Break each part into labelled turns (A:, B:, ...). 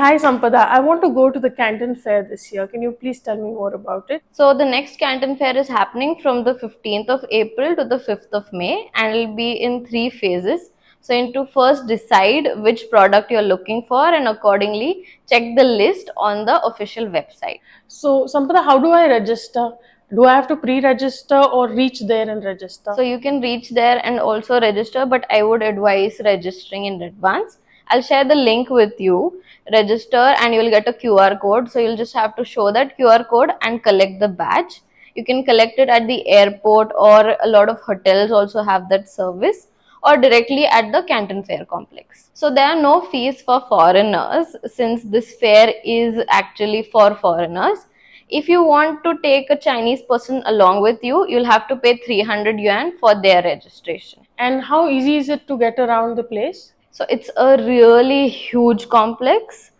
A: Hi Sampada, I want to go to the Canton Fair this year. Can you please tell me more about it?
B: So the next Canton Fair is happening from the 15th of April to the 5th of May, and it'll be in three phases. So you need to first decide which product you're looking for, and accordingly check the list on the official website.
A: So Sampada, how do I register? Do I have to pre-register or reach there and register?
B: So you can reach there and also register, but I would advise registering in advance. I'll share the link with you. Register and you'll get a QR code. So you'll just have to show that QR code and collect the badge. You can collect it at the airport, or a lot of hotels also have that service, or directly at the Canton Fair complex. So there are no fees for foreigners, since this fair is actually for foreigners. If you want to take a Chinese person along with you, you'll have to pay 300 yuan for their registration.
A: And how easy is it to get around the place?
B: So it's a really huge complex.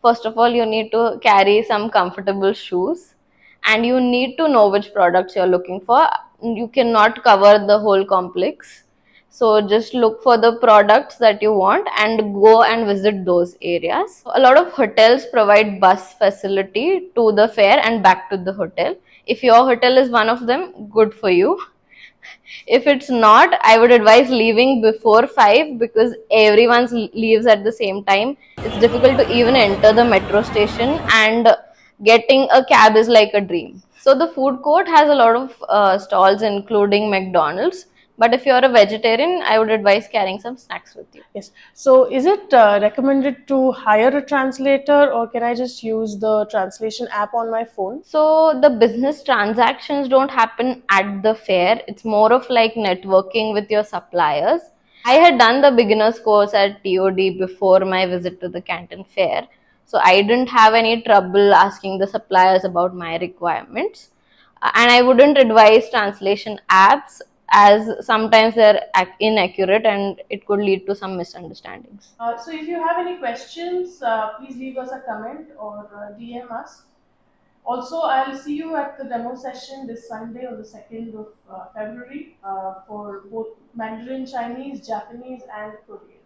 B: First of all, you need to carry some comfortable shoes, and you need to know which products you're looking for. You cannot cover the whole complex. So just look for the products that you want and go and visit those areas. A lot of hotels provide bus facility to the fair and back to the hotel. If your hotel is one of them, good for you. If it's not, I would advise leaving before 5, because everyone leaves at the same time. It's difficult to even enter the metro station, and getting a cab is like a dream. So the food court has a lot of stalls, including McDonald's. But if you're a vegetarian, I would advise carrying some snacks with you.
A: Yes. So is it recommended to hire a translator or can I just use the translation app on my phone?
B: So the business transactions don't happen at the fair. It's more of like networking with your suppliers. I had done the beginners course at TOD before my visit to the Canton Fair. So I didn't have any trouble asking the suppliers about my requirements. And I wouldn't advise translation apps, as sometimes they're inaccurate and it could lead to some misunderstandings.
A: So if you have any questions, please leave us a comment or DM us. Also, I'll see you at the demo session this Sunday on the 2nd of February for both Mandarin Chinese, Japanese, and Korean.